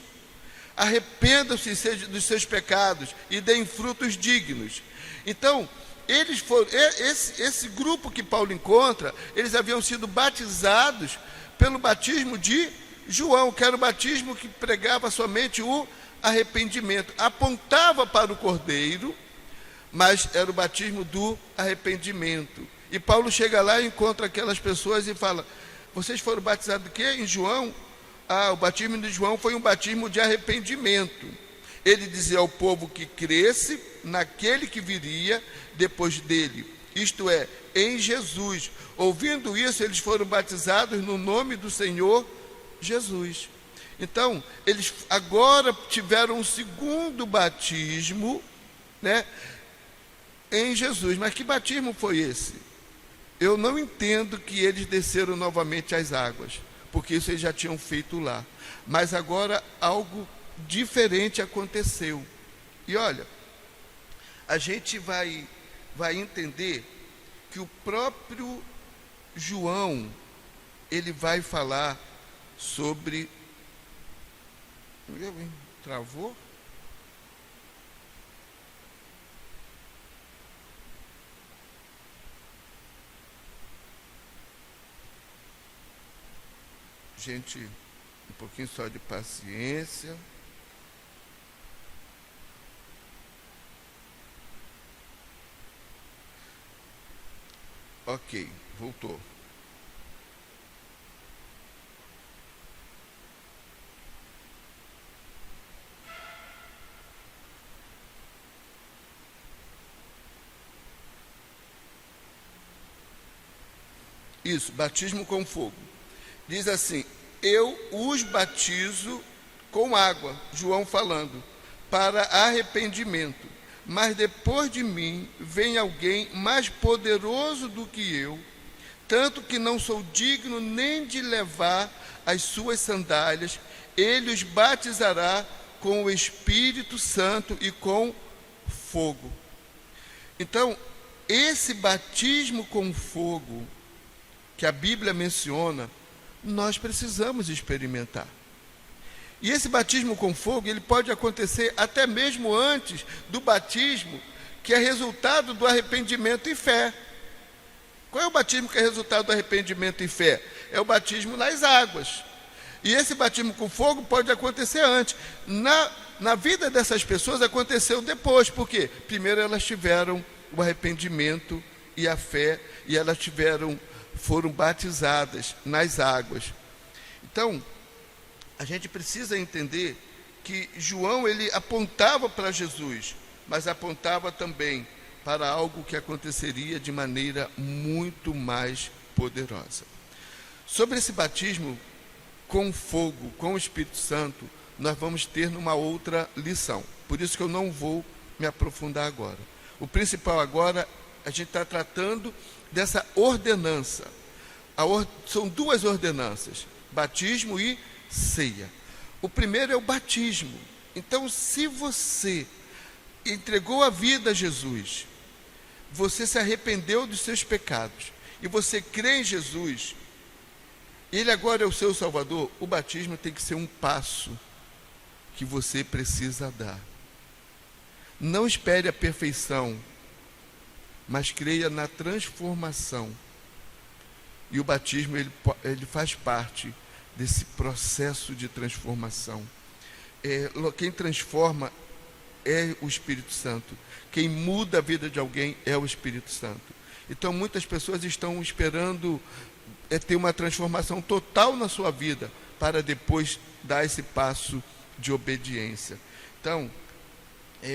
arrependam-se dos seus pecados e deem frutos dignos. Então, eles foram, esse grupo que Paulo encontra, eles haviam sido batizados pelo batismo de João, que era o batismo que pregava somente o arrependimento, apontava para o Cordeiro, mas era o batismo do arrependimento. E Paulo chega lá e encontra aquelas pessoas e fala: vocês foram batizados do quê? Em João? O batismo de João foi um batismo de arrependimento. Ele dizia ao povo que cresce naquele que viria depois dele, isto é, em Jesus. Ouvindo isso, eles foram batizados no nome do Senhor Jesus. Então, eles agora tiveram um segundo batismo, né, em Jesus. Mas que batismo foi esse? Eu não entendo que eles desceram novamente às águas, porque isso eles já tinham feito lá. Mas agora algo diferente aconteceu. E olha, a gente vai entender que o próprio João, ele vai falar sobre... Travou? Gente, um pouquinho só de paciência. Ok, voltou. Isso, batismo com fogo. Diz assim: eu os batizo com água, João falando, para arrependimento. Mas depois de mim vem alguém mais poderoso do que eu, tanto que não sou digno nem de levar as suas sandálias. Ele os batizará com o Espírito Santo e com fogo. Então, esse batismo com fogo que a Bíblia menciona, nós precisamos experimentar. E esse batismo com fogo, ele pode acontecer até mesmo antes do batismo, que é resultado do arrependimento e fé. Qual é o batismo que é resultado do arrependimento e fé? É o batismo nas águas. E esse batismo com fogo pode acontecer antes. Na vida dessas pessoas aconteceu depois. Por quê? Primeiro elas tiveram o arrependimento e a fé, e elas foram batizadas nas águas. Então, a gente precisa entender que João, ele apontava para Jesus, mas apontava também para algo que aconteceria de maneira muito mais poderosa. Sobre esse batismo com fogo, com o Espírito Santo, nós vamos ter numa outra lição. Por isso que eu não vou me aprofundar agora. O principal agora, a gente está tratando dessa ordenança. São duas ordenanças, batismo e ceia. O primeiro é o batismo. Então, se você entregou a vida a Jesus, você se arrependeu dos seus pecados, e você crê em Jesus, Ele agora é o seu Salvador, o batismo tem que ser um passo que você precisa dar. Não espere a perfeição, mas creia na transformação. E o batismo, ele faz parte desse processo de transformação. Quem transforma é o Espírito Santo. Quem muda a vida de alguém é o Espírito Santo. Então, muitas pessoas estão esperando ter uma transformação total na sua vida, para depois dar esse passo de obediência. Então,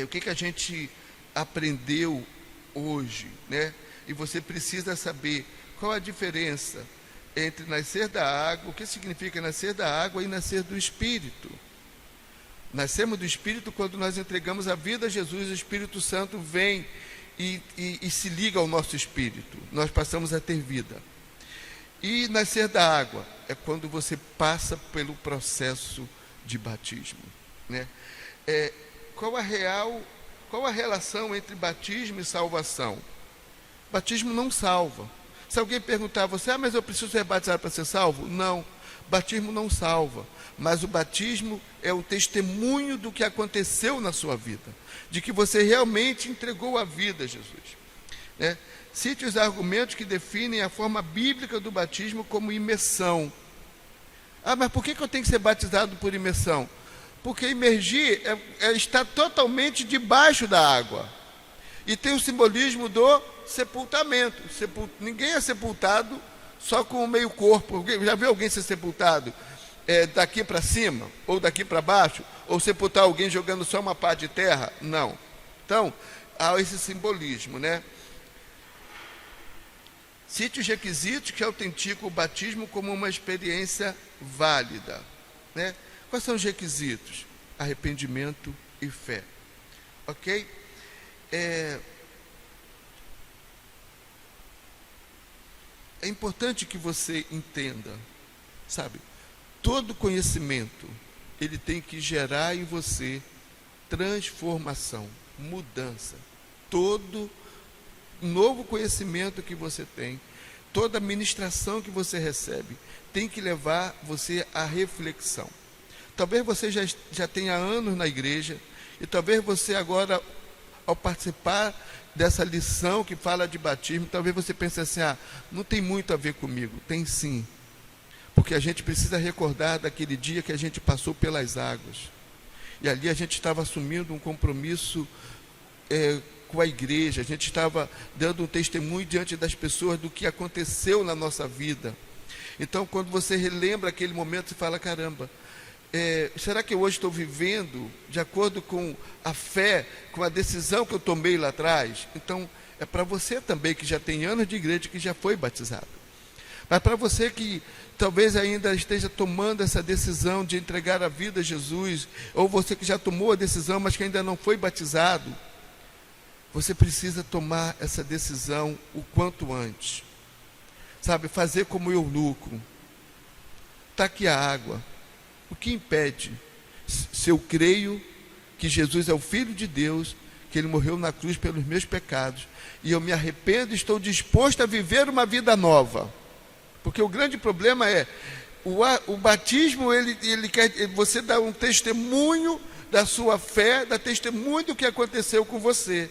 o que a gente aprendeu hoje, né? E você precisa saber qual a diferença entre nascer da água, o que significa nascer da água e nascer do Espírito. Nascemos do Espírito quando nós entregamos a vida a Jesus, o Espírito Santo vem e se liga ao nosso espírito, nós passamos a ter vida. E nascer da água é quando você passa pelo processo de batismo, né? Qual a relação entre batismo e salvação? Batismo não salva. Se alguém perguntar a você, mas eu preciso ser batizado para ser salvo? Não, batismo não salva, mas o batismo é o testemunho do que aconteceu na sua vida, de que você realmente entregou a vida a Jesus, né? Cite os argumentos que definem a forma bíblica do batismo como imersão. Mas por que eu tenho que ser batizado por imersão? Porque imergir é estar totalmente debaixo da água. E tem o simbolismo do sepultamento. Ninguém é sepultado só com o meio corpo. Já viu alguém ser sepultado daqui para cima? Ou daqui para baixo? Ou sepultar alguém jogando só uma pá de terra? Não. Então, há esse simbolismo, né? Cite os requisitos que autenticam o batismo como uma experiência válida, né? Quais são os requisitos? Arrependimento e fé. Ok? É importante que você entenda, sabe? Todo conhecimento, ele tem que gerar em você transformação, mudança. Todo novo conhecimento que você tem toda ministração que você recebe tem que levar você à reflexão. Talvez você já tenha anos na igreja, e talvez você agora, ao participar dessa lição que fala de batismo, talvez você pense assim, não tem muito a ver comigo. Tem sim, porque a gente precisa recordar daquele dia que a gente passou pelas águas, e ali a gente estava assumindo um compromisso com a igreja, a gente estava dando um testemunho diante das pessoas do que aconteceu na nossa vida. Então, quando você relembra aquele momento, você fala, caramba, será que eu hoje estou vivendo de acordo com a fé, com a decisão que eu tomei lá atrás? Então, é para você também que já tem anos de igreja, que já foi batizado. Mas para você que talvez ainda esteja tomando essa decisão de entregar a vida a Jesus, ou você que já tomou a decisão, mas que ainda não foi batizado, você precisa tomar essa decisão o quanto antes. Sabe, fazer como eunuco. Está aqui a água. O que impede? Se eu creio que Jesus é o Filho de Deus, que Ele morreu na cruz pelos meus pecados, e eu me arrependo e estou disposto a viver uma vida nova. Porque o grande problema é, o batismo, ele quer você dar um testemunho da sua fé, dar testemunho do que aconteceu com você.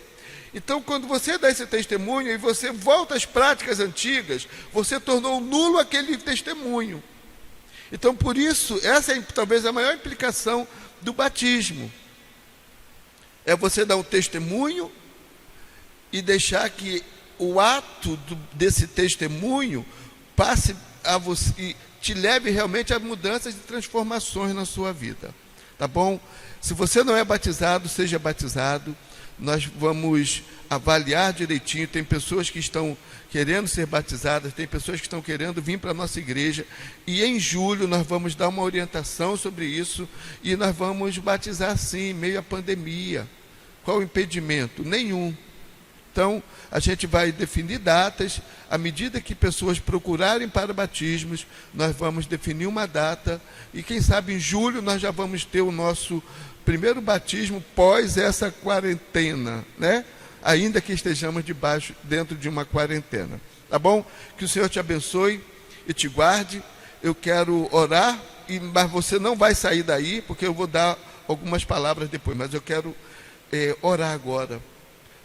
Então, quando você dá esse testemunho e você volta às práticas antigas, você tornou nulo aquele testemunho. Então, por isso, essa é talvez a maior implicação do batismo. É você dar um testemunho e deixar que o ato desse testemunho passe a você e te leve realmente a mudanças e transformações na sua vida. Tá bom? Se você não é batizado, seja batizado. Nós vamos avaliar direitinho. Tem pessoas que estão querendo ser batizadas, tem pessoas que estão querendo vir para a nossa igreja, e em julho nós vamos dar uma orientação sobre isso, e nós vamos batizar sim, em meio à pandemia. Qual o impedimento? Nenhum. Então, a gente vai definir datas. À medida que pessoas procurarem para batismos, nós vamos definir uma data, e quem sabe em julho nós já vamos ter o nosso primeiro batismo pós essa quarentena, né? Ainda que estejamos dentro de uma quarentena. Tá bom? Que o Senhor te abençoe e te guarde. Eu quero orar, mas você não vai sair daí, porque eu vou dar algumas palavras depois, mas eu quero orar agora.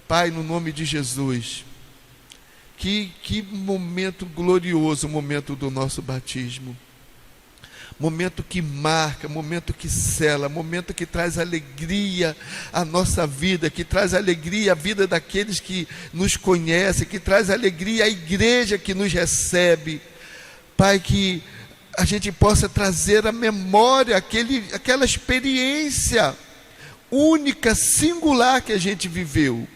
Pai, no nome de Jesus, que momento glorioso, o momento do nosso batismo. Momento que marca, momento que sela, momento que traz alegria à nossa vida, que traz alegria à vida daqueles que nos conhecem, que traz alegria à igreja que nos recebe. Pai, que a gente possa trazer à memória aquela experiência única, singular que a gente viveu.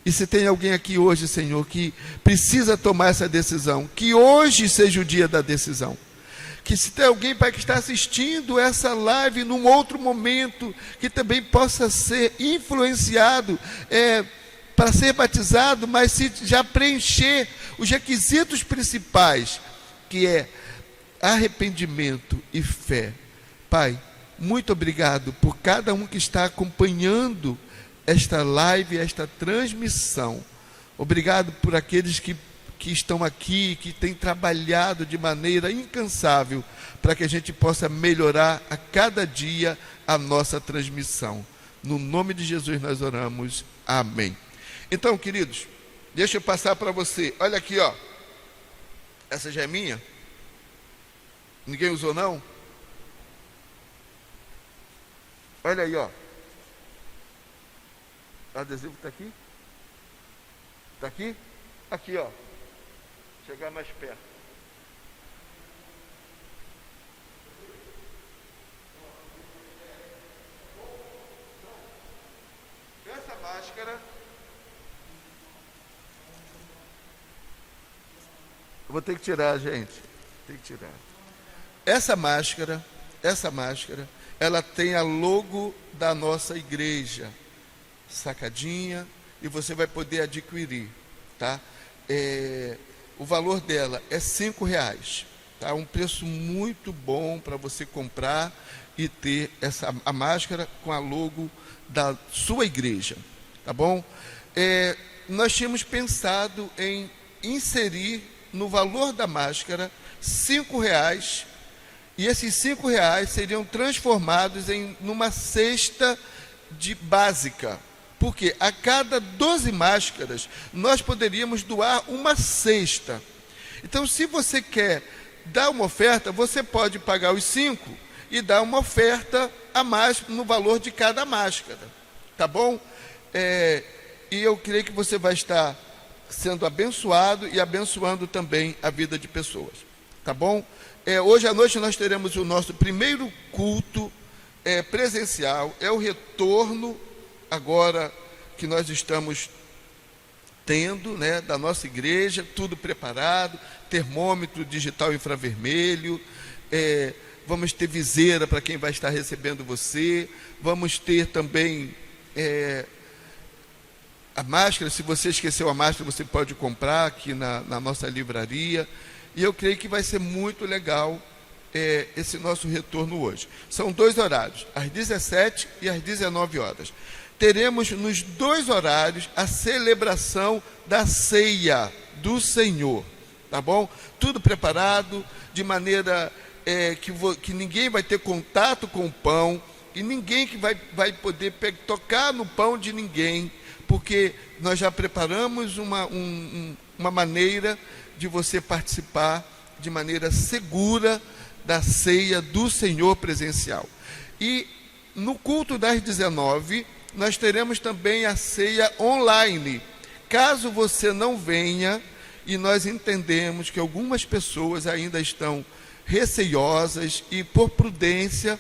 E se tem alguém aqui hoje, Senhor, que precisa tomar essa decisão, que hoje seja o dia da decisão. Que se tem alguém, Pai, que está assistindo essa live num outro momento, que também possa ser influenciado para ser batizado, mas se já preencher os requisitos principais, que é arrependimento e fé. Pai, muito obrigado por cada um que está acompanhando esta live, esta transmissão. Obrigado por aqueles que estão aqui, que têm trabalhado de maneira incansável para que a gente possa melhorar a cada dia a nossa transmissão. No nome de Jesus nós oramos. Amém. Então, queridos, deixa eu passar para você. Olha aqui, ó. Essa já é minha? Ninguém usou, não? Olha aí, ó. O adesivo está aqui? Está aqui? Aqui, ó. Chegar mais perto. Essa máscara, eu vou ter que tirar, gente. Tem que tirar. Essa máscara, ela tem a logo da nossa igreja, sacadinha, e você vai poder adquirir, tá? O valor dela é R$5, tá? Um preço muito bom para você comprar e ter a máscara com a logo da sua igreja, tá bom? Nós tínhamos pensado em inserir no valor da máscara R$ 5, e esses R$ 5 seriam transformados numa cesta básica. Porque a cada 12 máscaras, nós poderíamos doar uma cesta. Então, se você quer dar uma oferta, você pode pagar os 5 e dar uma oferta a mais no valor de cada máscara. Tá bom? E eu creio que você vai estar sendo abençoado e abençoando também a vida de pessoas. Tá bom? Hoje à noite nós teremos o nosso primeiro culto presencial. É o retorno agora que nós estamos tendo, né, da nossa igreja, tudo preparado, termômetro digital infravermelho, vamos ter viseira para quem vai estar recebendo você, vamos ter também a máscara. Se você esqueceu a máscara, você pode comprar aqui na nossa livraria, e eu creio que vai ser muito legal esse nosso retorno hoje. São 2 horários, às 17 e às 19 horas. Teremos nos 2 horários a celebração da ceia do Senhor, tá bom? Tudo preparado, de maneira que ninguém vai ter contato com o pão, e ninguém que vai poder tocar no pão de ninguém, porque nós já preparamos uma maneira de você participar de maneira segura da ceia do Senhor presencial. E no culto das 19, nós teremos também a ceia online. Caso você não venha, e nós entendemos que algumas pessoas ainda estão receiosas e, por prudência,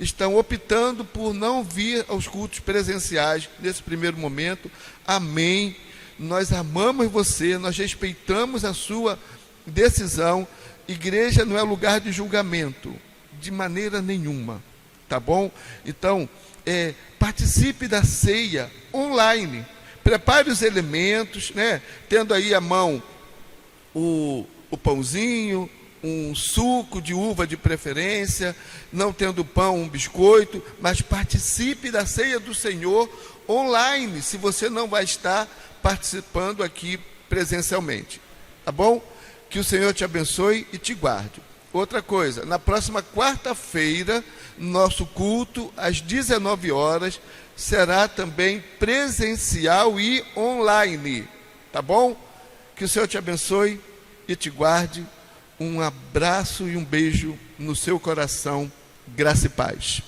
estão optando por não vir aos cultos presenciais nesse primeiro momento. Amém. Nós amamos você, nós respeitamos a sua decisão. Igreja não é lugar de julgamento, de maneira nenhuma, tá bom? Então, participe da ceia online, prepare os elementos, né? Tendo aí à mão o pãozinho, um suco de uva de preferência, não tendo pão, um biscoito, mas participe da ceia do Senhor online, se você não vai estar participando aqui presencialmente, tá bom? Que o Senhor te abençoe e te guarde. Outra coisa, na próxima quarta-feira, nosso culto, às 19 horas, será também presencial e online, tá bom? Que o Senhor te abençoe e te guarde. Um abraço e um beijo no seu coração. Graça e paz.